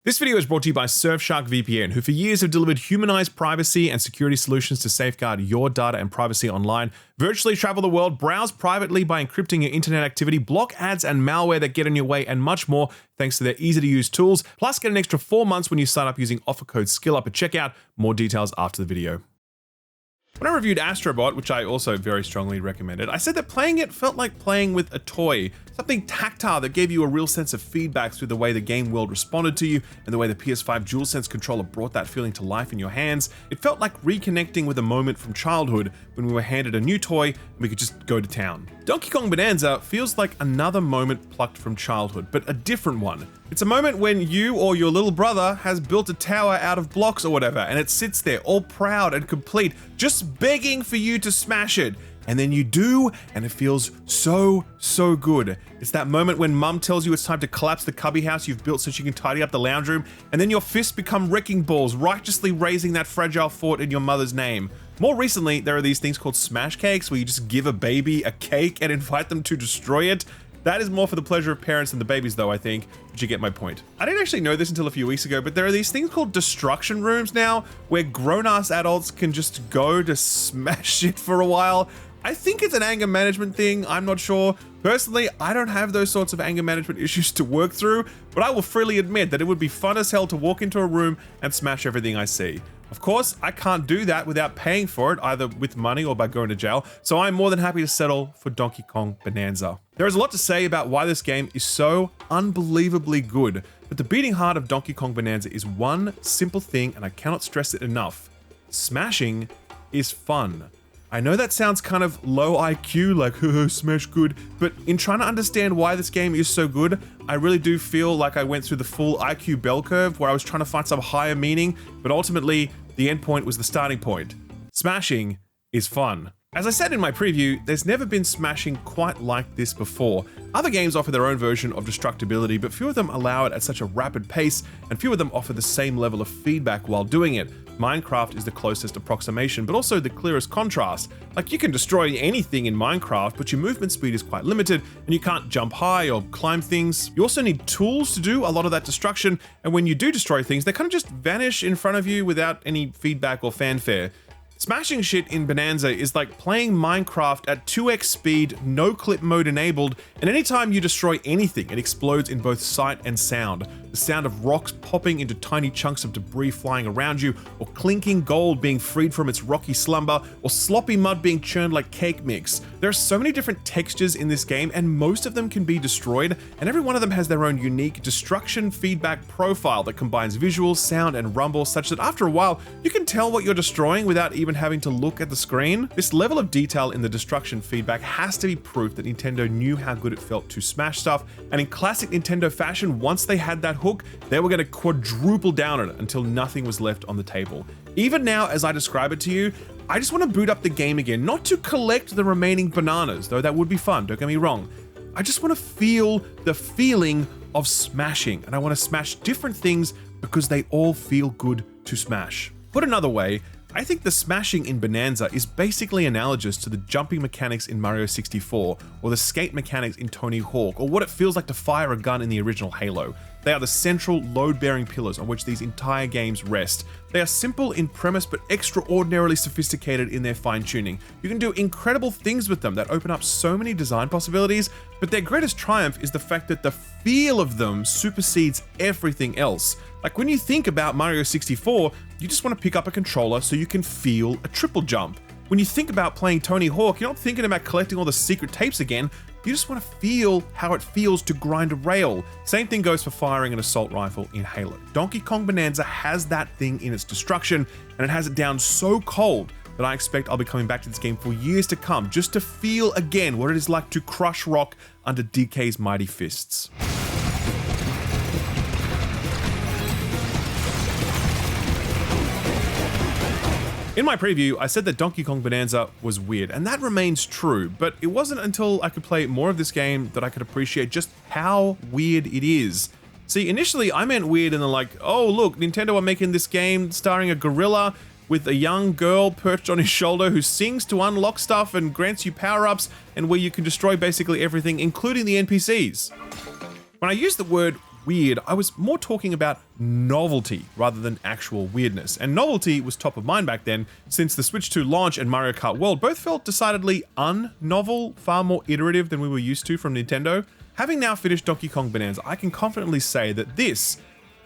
This video is brought to you by Surfshark VPN, who for years have delivered humanized privacy and security solutions to safeguard your data and privacy online. Virtually travel the world, browse privately by encrypting your internet activity, block ads and malware that get in your way, and much more thanks to their easy-to-use tools. Plus, get an extra 4 months when you sign up using offer code SKILLUP at checkout. More details after the video. When I reviewed Astrobot, which I also very strongly recommended, I said that playing it felt like playing with a toy, something tactile that gave you a real sense of feedback through the way the game world responded to you and the way the PS5 DualSense controller brought that feeling to life in your hands. It felt like reconnecting with a moment from childhood when we were handed a new toy and we could just go to town. Donkey Kong Bananza feels like another moment plucked from childhood, but a different one. It's a moment when you or your little brother has built a tower out of blocks or whatever, and it sits there all proud and complete, just begging for you to smash it. And then you do, and it feels so good. It's that moment when mum tells you it's time to collapse the cubby house you've built so she can tidy up the lounge room, and then your fists become wrecking balls, righteously raising that fragile fort in your mother's name. More recently, there are these things called smash cakes, where you just give a baby a cake and invite them to destroy it. That is more for the pleasure of parents than the babies though, I think, but you get my point. I didn't actually know this until a few weeks ago, but there are these things called destruction rooms now, where grown-ass adults can just go to smash shit for a while. I think it's an anger management thing, I'm not sure. Personally, I don't have those sorts of anger management issues to work through, but I will freely admit that it would be fun as hell to walk into a room and smash everything I see. Of course, I can't do that without paying for it, either with money or by going to jail, so I'm more than happy to settle for Donkey Kong Bananza. There is a lot to say about why this game is so unbelievably good, but the beating heart of Donkey Kong Bananza is one simple thing, and I cannot stress it enough. Smashing is fun. I know that sounds kind of low IQ, like, smash good, but in trying to understand why this game is so good, I really do feel like I went through the full IQ bell curve where I was trying to find some higher meaning, but ultimately, the end point was the starting point. Smashing is fun. As I said in my preview, there's never been smashing quite like this before. Other games offer their own version of destructibility, but few of them allow it at such a rapid pace, and few of them offer the same level of feedback while doing it. Minecraft is the closest approximation, but also the clearest contrast. Like, you can destroy anything in Minecraft, but your movement speed is quite limited, and you can't jump high or climb things. You also need tools to do a lot of that destruction, and when you do destroy things, they kind of just vanish in front of you without any feedback or fanfare. Smashing shit in Bananza is like playing Minecraft at 2x speed, no clip mode enabled, and anytime you destroy anything, it explodes in both sight and sound. The sound of rocks popping into tiny chunks of debris flying around you, or clinking gold being freed from its rocky slumber, or sloppy mud being churned like cake mix. There are so many different textures in this game, and most of them can be destroyed, and every one of them has their own unique destruction feedback profile that combines visual, sound, and rumble, such that after a while, you can tell what you're destroying without even having to look at the screen. This level of detail in the destruction feedback has to be proof that Nintendo knew how good it felt to smash stuff, and in classic Nintendo fashion, once they had that hook, they were going to quadruple down on it until nothing was left on the table. Even now, as I describe it to you, I just want to boot up the game again, not to collect the remaining bananas, though that would be fun, don't get me wrong. I just want to feel the feeling of smashing, and I want to smash different things because they all feel good to smash. Put another way, I think the smashing in Bananza is basically analogous to the jumping mechanics in Mario 64, or the skate mechanics in Tony Hawk, or what it feels like to fire a gun in the original Halo. They are the central load-bearing pillars on which these entire games rest. They are simple in premise but extraordinarily sophisticated in their fine-tuning. You can do incredible things with them that open up so many design possibilities, but their greatest triumph is the fact that the feel of them supersedes everything else. Like, when you think about Mario 64, you just want to pick up a controller so you can feel a triple jump. When you think about playing Tony Hawk, you're not thinking about collecting all the secret tapes again, you just want to feel how it feels to grind a rail. Same thing goes for firing an assault rifle in Halo. Donkey Kong Bananza has that thing in its destruction, and it has it down so cold that I expect I'll be coming back to this game for years to come, just to feel again what it is like to crush rock under DK's mighty fists. In my preview, I said that Donkey Kong Bananza was weird, and that remains true, but it wasn't until I could play more of this game that I could appreciate just how weird it is. See, initially I meant weird in the like, oh look, Nintendo are making this game starring a gorilla with a young girl perched on his shoulder who sings to unlock stuff and grants you power-ups, and where you can destroy basically everything, including the NPCs. When I use the word weird, I was more talking about novelty rather than actual weirdness. And novelty was top of mind back then, since the Switch 2 launch and Mario Kart World both felt decidedly unnovel, far more iterative than we were used to from Nintendo. Having now finished Donkey Kong Bonanza, I can confidently say that this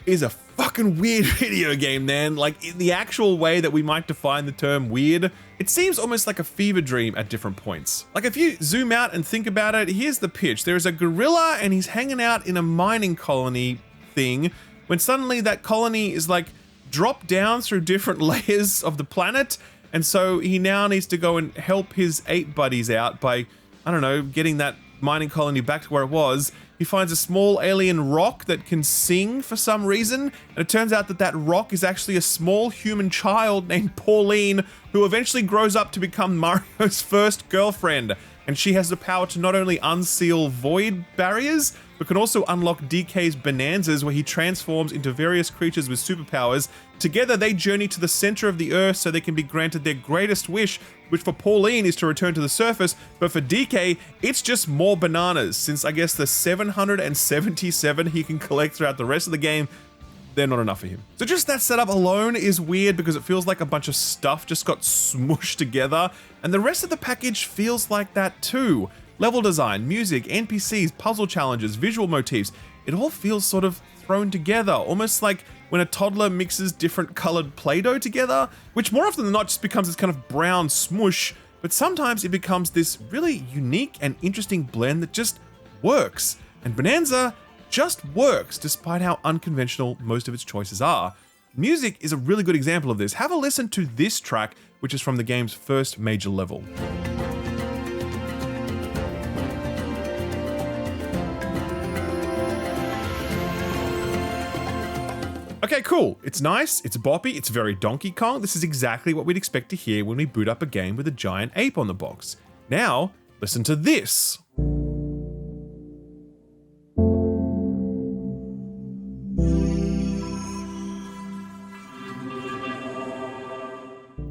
is a fucking weird video game, man. Like, in the actual way that we might define the term weird, it seems almost like a fever dream at different points. Like, if you zoom out and think about it, here's the pitch. There's a gorilla and he's hanging out in a mining colony thing, when suddenly that colony is like dropped down through different layers of the planet, and so he now needs to go and help his ape buddies out by, I don't know, getting that mining colony back to where it was. He finds a small alien rock that can sing for some reason, and it turns out that that rock is actually a small human child named Pauline, who eventually grows up to become Mario's first girlfriend. And she has the power to not only unseal void barriers, but can also unlock DK's bonanzas, where he transforms into various creatures with superpowers. Together, they journey to the center of the Earth so they can be granted their greatest wish, which for Pauline is to return to the surface, but for DK, it's just more bananas, since I guess the 777 he can collect throughout the rest of the game, they're not enough for him. So just that setup alone is weird, because it feels like a bunch of stuff just got smooshed together, and the rest of the package feels like that too. Level design, music, NPCs, puzzle challenges, visual motifs, it all feels sort of thrown together, almost like when a toddler mixes different colored Play-Doh together, which more often than not just becomes this kind of brown smush, but sometimes it becomes this really unique and interesting blend that just works. And Bonanza just works despite how unconventional most of its choices are. Music is a really good example of this. Have a listen to this track, which is from the game's first major level. Okay, cool. It's nice, it's boppy, it's very Donkey Kong. This is exactly what we'd expect to hear when we boot up a game with a giant ape on the box. Now, listen to this.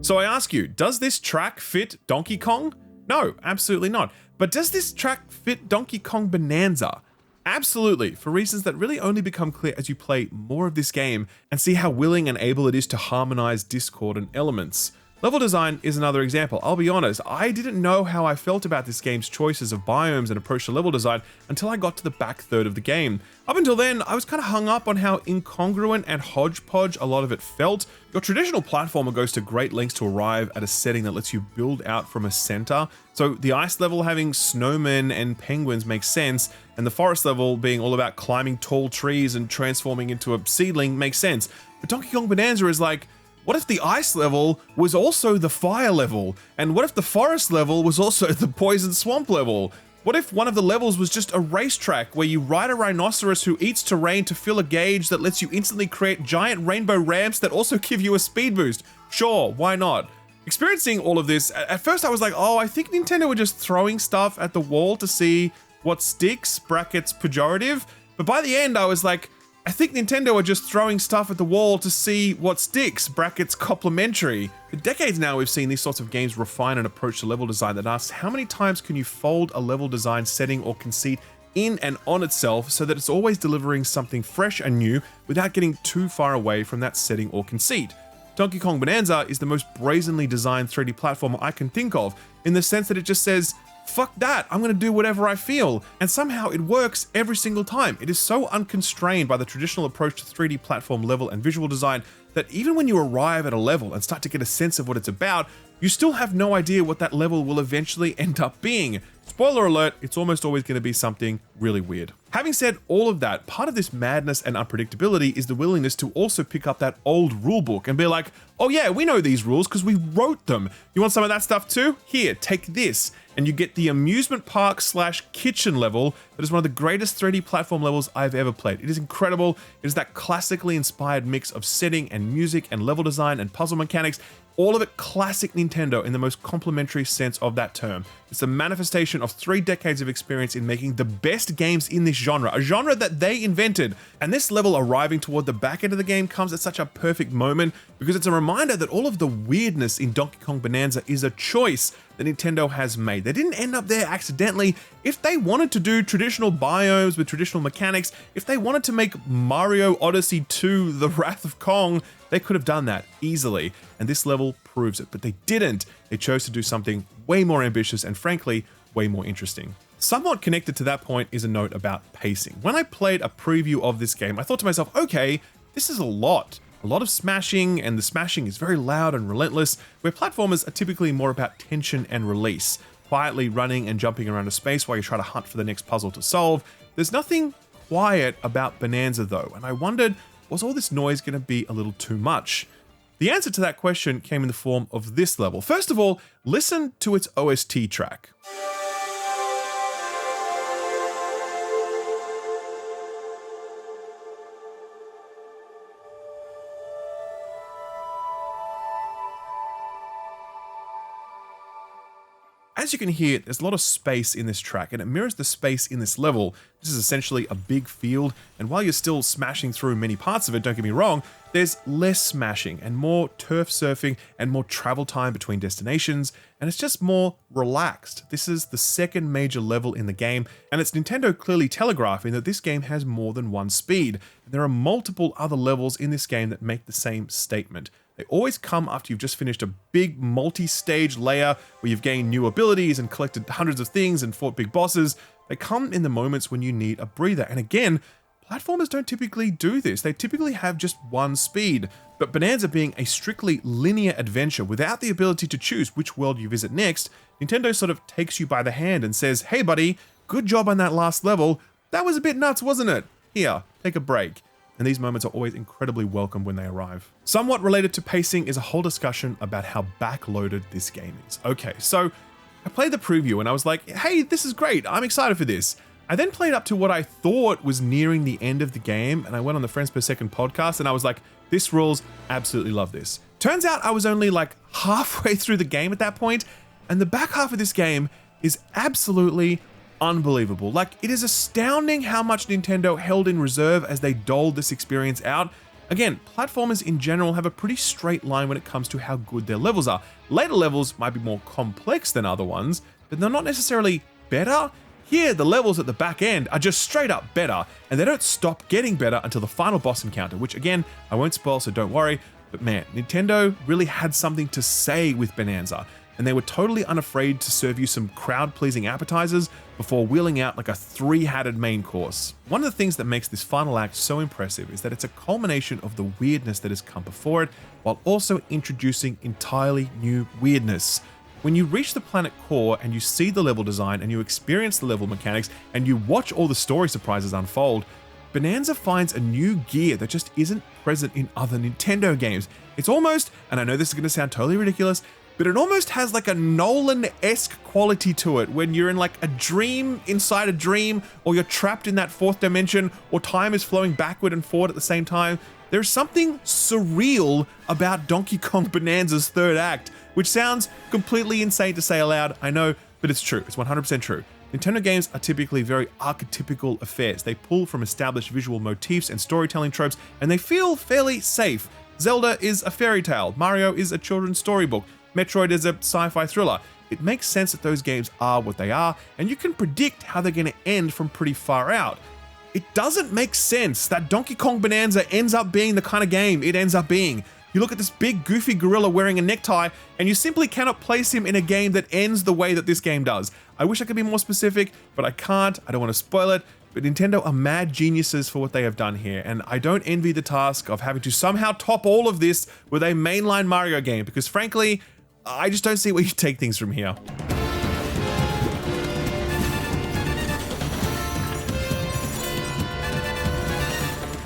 So I ask you, does this track fit Donkey Kong? No, absolutely not. But does this track fit Donkey Kong Bonanza? Absolutely, for reasons that really only become clear as you play more of this game and see how willing and able it is to harmonize discordant elements. Level design is another example. I'll be honest, I didn't know how I felt about this game's choices of biomes and approach to level design until I got to the back third of the game. Up until then, I was kind of hung up on how incongruent and hodgepodge a lot of it felt. Your traditional platformer goes to great lengths to arrive at a setting that lets you build out from a center. So the ice level having snowmen and penguins makes sense, and the forest level being all about climbing tall trees and transforming into a seedling makes sense. But Donkey Kong Bonanza is like, what if the ice level was also the fire level? And what if the forest level was also the poison swamp level? What if one of the levels was just a racetrack where you ride a rhinoceros who eats terrain to fill a gauge that lets you instantly create giant rainbow ramps that also give you a speed boost? Sure, why not? Experiencing all of this, at first I was like, oh, I think Nintendo were just throwing stuff at the wall to see what sticks, brackets pejorative. But by the end I was like, I think Nintendo are just throwing stuff at the wall to see what sticks, brackets complimentary. For decades now, we've seen these sorts of games refine an approach to level design that asks how many times can you fold a level design setting or conceit in and on itself so that it's always delivering something fresh and new without getting too far away from that setting or conceit. Donkey Kong Bonanza is the most brazenly designed 3D platformer I can think of, in the sense that it just says, fuck that, I'm gonna do whatever I feel. And somehow it works every single time. It is so unconstrained by the traditional approach to 3D platform level and visual design that even when you arrive at a level and start to get a sense of what it's about, you still have no idea what that level will eventually end up being. Spoiler alert, it's almost always going to be something really weird. Having said all of that, part of this madness and unpredictability is the willingness to also pick up that old rulebook and be like, oh yeah, we know these rules because we wrote them. You want some of that stuff too? Here, take this. And you get the amusement park / kitchen level that is one of the greatest 3D platform levels I've ever played. It is incredible. It is that classically inspired mix of setting and music and level design and puzzle mechanics. All of it classic Nintendo in the most complimentary sense of that term. It's a manifestation of 3 decades of experience in making the best games in this genre, a genre that they invented. And this level arriving toward the back end of the game comes at such a perfect moment because it's a reminder that all of the weirdness in Donkey Kong Bonanza is a choice that Nintendo has made. They didn't end up there accidentally. If they wanted to do traditional biomes with traditional mechanics, if they wanted to make Mario Odyssey 2 The Wrath of Kong, they could have done that easily, and this level proves it, but they didn't. They chose to do something way more ambitious and frankly, way more interesting. Somewhat connected to that point is a note about pacing. When I played a preview of this game, I thought to myself, okay, this is a lot of smashing, and the smashing is very loud and relentless, where platformers are typically more about tension and release, quietly running and jumping around a space while you try to hunt for the next puzzle to solve. There's nothing quiet about Bananza though, and I wondered, was all this noise going to be a little too much? The answer to that question came in the form of this level. First of all, listen to its OST track. As you can hear, there's a lot of space in this track, and it mirrors the space in this level. This is essentially a big field, and while you're still smashing through many parts of it, don't get me wrong, there's less smashing and more turf surfing and more travel time between destinations, and it's just more relaxed. This is the second major level in the game, and it's Nintendo clearly telegraphing that this game has more than one speed. There are multiple other levels in this game that make the same statement. They always come after you've just finished a big multi-stage layer where you've gained new abilities and collected hundreds of things and fought big bosses. They come in the moments when you need a breather. And again, platformers don't typically do this. They typically have just one speed. But Bananza being a strictly linear adventure without the ability to choose which world you visit next, Nintendo sort of takes you by the hand and says, hey buddy, good job on that last level. That was a bit nuts, wasn't it? Here, take a break. And these moments are always incredibly welcome when they arrive. Somewhat related to pacing is a whole discussion about how backloaded this game is. Okay, so I played the preview and I was like, hey, this is great, I'm excited for this. I then played up to what I thought was nearing the end of the game, and I went on the Friends Per Second podcast and I was like, this rules, absolutely love this. Turns out I was only like halfway through the game at that point, and the back half of this game is absolutely unbelievable. Like, it is astounding how much Nintendo held in reserve as they doled this experience out. Again, platformers in general have a pretty straight line when it comes to how good their levels are. Later levels might be more complex than other ones, but they're not necessarily better. Here, the levels at the back end are just straight up better, and they don't stop getting better until the final boss encounter, which again, I won't spoil, so don't worry. But man, Nintendo really had something to say with Bananza, and they were totally unafraid to serve you some crowd-pleasing appetizers before wheeling out like a three-hatted main course. One of the things that makes this final act so impressive is that it's a culmination of the weirdness that has come before it, while also introducing entirely new weirdness. When you reach the planet core and you see the level design and you experience the level mechanics and you watch all the story surprises unfold, Bananza finds a new gear that just isn't present in other Nintendo games. It's almost, and I know this is going to sound totally ridiculous, but it almost has like a Nolan-esque quality to it when you're in like a dream inside a dream, or you're trapped in that fourth dimension, or time is flowing backward and forward at the same time. There's something surreal about Donkey Kong Bananza's third act, which sounds completely insane to say aloud, I know, but it's true. It's 100% true. Nintendo games are typically very archetypical affairs. They pull from established visual motifs and storytelling tropes, and they feel fairly safe. Zelda is a fairy tale. Mario is a children's storybook. Metroid is a sci-fi thriller. It makes sense that those games are what they are, and you can predict how they're going to end from pretty far out. It doesn't make sense that Donkey Kong Bananza ends up being the kind of game it ends up being. You look at this big goofy gorilla wearing a necktie, and you simply cannot place him in a game that ends the way that this game does. I wish I could be more specific, but I can't. I don't want to spoil it. But Nintendo are mad geniuses for what they have done here, and I don't envy the task of having to somehow top all of this with a mainline Mario game, because frankly, I just don't see where you take things from here.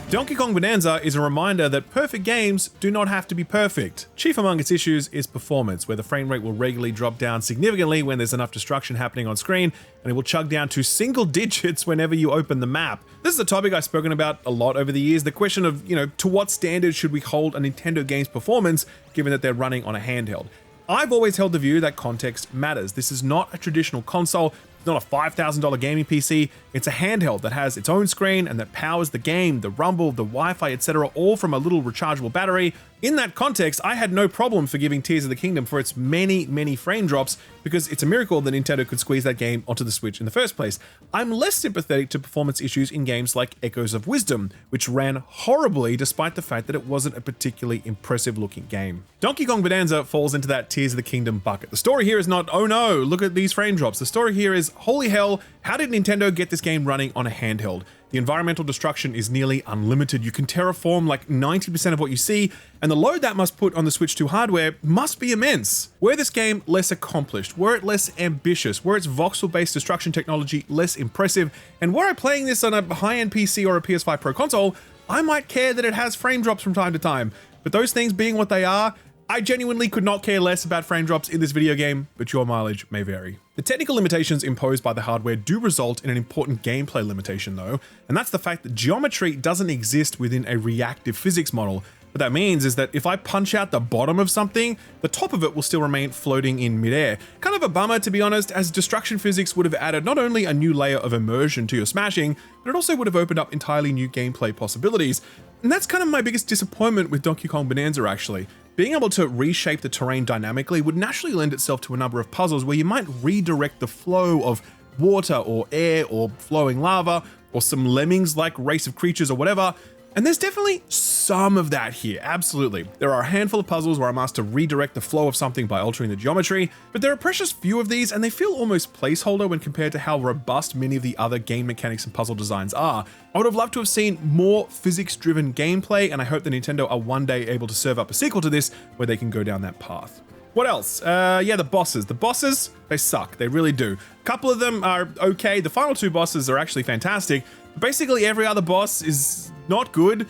Donkey Kong Bananza is a reminder that perfect games do not have to be perfect. Chief among its issues is performance, where the frame rate will regularly drop down significantly when there's enough destruction happening on screen, and it will chug down to single digits whenever you open the map. This is a topic I've spoken about a lot over the years, the question of, to what standard should we hold a Nintendo game's performance, given that they're running on a handheld? I've always held the view that context matters. This is not a traditional console. It's not a $5,000 gaming PC, it's a handheld that has its own screen and that powers the game, the rumble, the Wi-Fi, etc., all from a little rechargeable battery. In that context, I had no problem forgiving Tears of the Kingdom for its many frame drops, because it's a miracle that Nintendo could squeeze that game onto the Switch in the first place. I'm less sympathetic to performance issues in games like Echoes of Wisdom, which ran horribly despite the fact that it wasn't a particularly impressive looking game. Donkey Kong Bananza falls into that Tears of the Kingdom bucket. The story here is not, oh no, look at these frame drops. The story here is, holy hell, how did Nintendo get this game running on a handheld? The environmental destruction is nearly unlimited. You can terraform like 90% of what you see, and the load that must put on the Switch 2 hardware must be immense. Were this game less accomplished, were it less ambitious, were its voxel-based destruction technology less impressive, and were I playing this on a high-end PC or a PS5 Pro console, I might care that it has frame drops from time to time. But those things being what they are, I genuinely could not care less about frame drops in this video game, but your mileage may vary. The technical limitations imposed by the hardware do result in an important gameplay limitation though, and that's the fact that geometry doesn't exist within a reactive physics model. What that means is that if I punch out the bottom of something, the top of it will still remain floating in midair. Kind of a bummer, to be honest, as destruction physics would have added not only a new layer of immersion to your smashing, but it also would have opened up entirely new gameplay possibilities. And that's kind of my biggest disappointment with Donkey Kong Bananza, actually. Being able to reshape the terrain dynamically would naturally lend itself to a number of puzzles where you might redirect the flow of water or air or flowing lava or some lemmings-like race of creatures or whatever. And there's definitely some of that here, absolutely. There are a handful of puzzles where I'm asked to redirect the flow of something by altering the geometry, but there are precious few of these and they feel almost placeholder when compared to how robust many of the other game mechanics and puzzle designs are. I would have loved to have seen more physics-driven gameplay, and I hope that Nintendo are one day able to serve up a sequel to this where they can go down that path. What else? Yeah, the bosses. The bosses, they suck. They really do. A couple of them are okay. The final two bosses are actually fantastic. Basically, every other boss is not good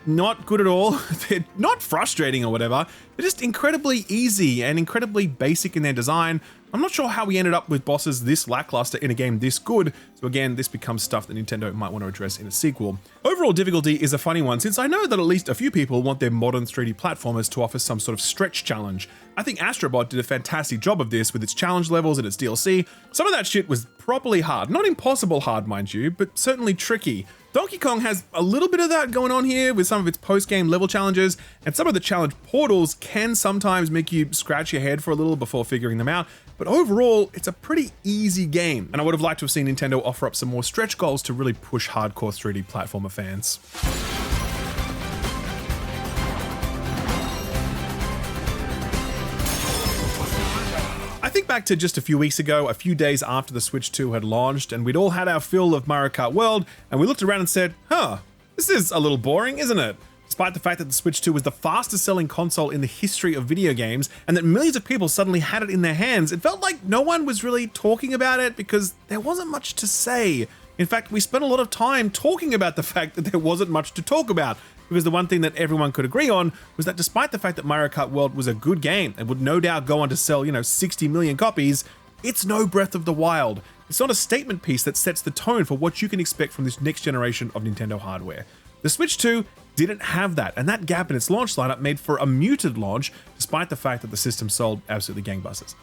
at all. They're not frustrating or whatever. They're just incredibly easy and incredibly basic in their design. I'm not sure how we ended up with bosses this lackluster in a game this good, so again, this becomes stuff that Nintendo might want to address in a sequel. Overall difficulty is a funny one, since I know that at least a few people want their modern 3D platformers to offer some sort of stretch challenge. I think Astrobot did a fantastic job of this with its challenge levels and its DLC. Some of that shit was properly hard. Not impossible hard, mind you, but certainly tricky. Donkey Kong has a little bit of that going on here with some of its post-game level challenges, and some of the challenge portals can sometimes make you scratch your head for a little before figuring them out, but overall, it's a pretty easy game, and I would have liked to have seen Nintendo offer up some more stretch goals to really push hardcore 3D platformer fans. I think back to just a few weeks ago, a few days after the Switch 2 had launched, and we'd all had our fill of Mario Kart World, and we looked around and said, huh, this is a little boring, isn't it? Despite the fact that the Switch 2 was the fastest selling console in the history of video games, and that millions of people suddenly had it in their hands, it felt like no one was really talking about it because there wasn't much to say. In fact, we spent a lot of time talking about the fact that there wasn't much to talk about, because the one thing that everyone could agree on was that despite the fact that Mario Kart World was a good game and would no doubt go on to sell, 60 million copies, it's no Breath of the Wild. It's not a statement piece that sets the tone for what you can expect from this next generation of Nintendo hardware. The Switch 2 didn't have that, and that gap in its launch lineup made for a muted launch, despite the fact that the system sold absolutely gangbusters.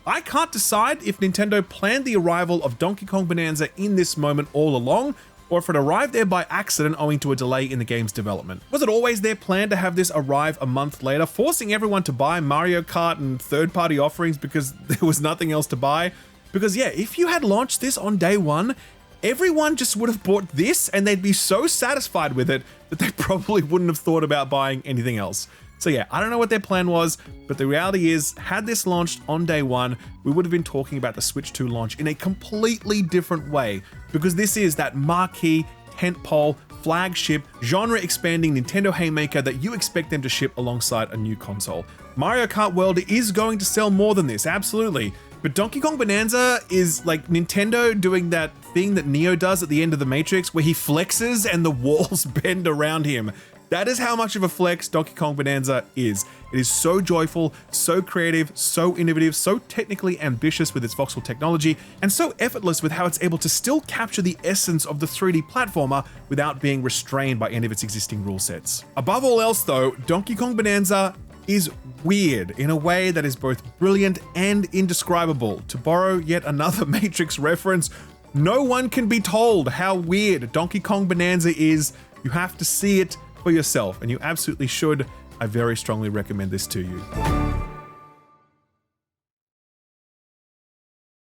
I can't decide if Nintendo planned the arrival of Donkey Kong Bananza in this moment all along, or if it arrived there by accident owing to a delay in the game's development. Was it always their plan to have this arrive a month later, forcing everyone to buy Mario Kart and third-party offerings because there was nothing else to buy? Because yeah, if you had launched this on day one, everyone just would have bought this and they'd be so satisfied with it that they probably wouldn't have thought about buying anything else. So yeah, I don't know what their plan was, but the reality is, had this launched on day one, we would have been talking about the Switch 2 launch in a completely different way, because this is that marquee, tentpole, flagship, genre-expanding Nintendo haymaker that you expect them to ship alongside a new console. Mario Kart World is going to sell more than this, absolutely, but Donkey Kong Bananza is like Nintendo doing that thing that Neo does at the end of The Matrix, where he flexes and the walls bend around him. That is how much of a flex Donkey Kong Bananza is. It is so joyful, so creative, so innovative, so technically ambitious with its voxel technology, and so effortless with how it's able to still capture the essence of the 3D platformer without being restrained by any of its existing rule sets. Above all else though, Donkey Kong Bananza is weird in a way that is both brilliant and indescribable. To borrow yet another Matrix reference, no one can be told how weird Donkey Kong Bananza is. You have to see it for yourself, and you absolutely should. I very strongly recommend this to you.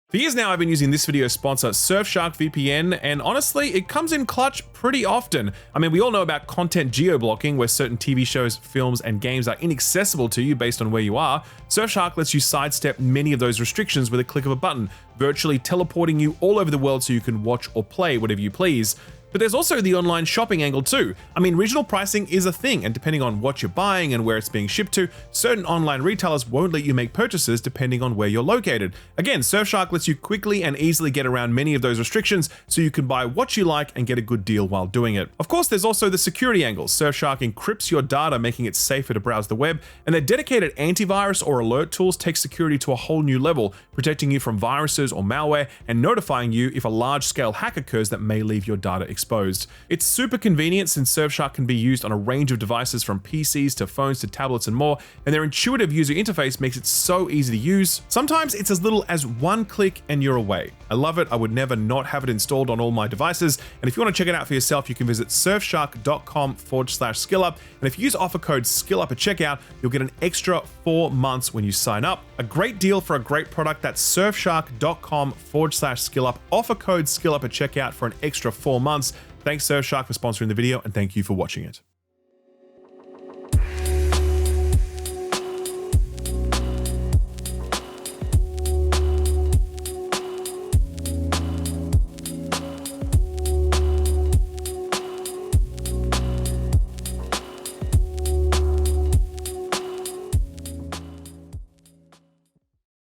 For years now, I've been using this video sponsor, Surfshark VPN, and honestly, it comes in clutch pretty often. I mean, we all know about content geo-blocking, where certain TV shows, films, and games are inaccessible to you based on where you are. Surfshark lets you sidestep many of those restrictions with a click of a button, virtually teleporting you all over the world so you can watch or play whatever you please. But there's also the online shopping angle too. I mean, regional pricing is a thing, and depending on what you're buying and where it's being shipped to, certain online retailers won't let you make purchases depending on where you're located. Again, Surfshark lets you quickly and easily get around many of those restrictions so you can buy what you like and get a good deal while doing it. Of course, there's also the security angle. Surfshark encrypts your data, making it safer to browse the web, and their dedicated antivirus or alert tools take security to a whole new level, protecting you from viruses or malware and notifying you if a large-scale hack occurs that may leave your data exposed. It's super convenient since Surfshark can be used on a range of devices from PCs to phones to tablets and more, and their intuitive user interface makes it so easy to use. Sometimes it's as little as one click and you're away. I love it. I would never not have it installed on all my devices, and if you want to check it out for yourself, you can visit surfshark.com/skillup, and if you use offer code SKILLUP at checkout, you'll get an extra 4 months when you sign up. A great deal for a great product. That's surfshark.com/skillup. Offer code SKILLUP at checkout for an extra 4 months. Thanks Surfshark for sponsoring the video, and thank you for watching it.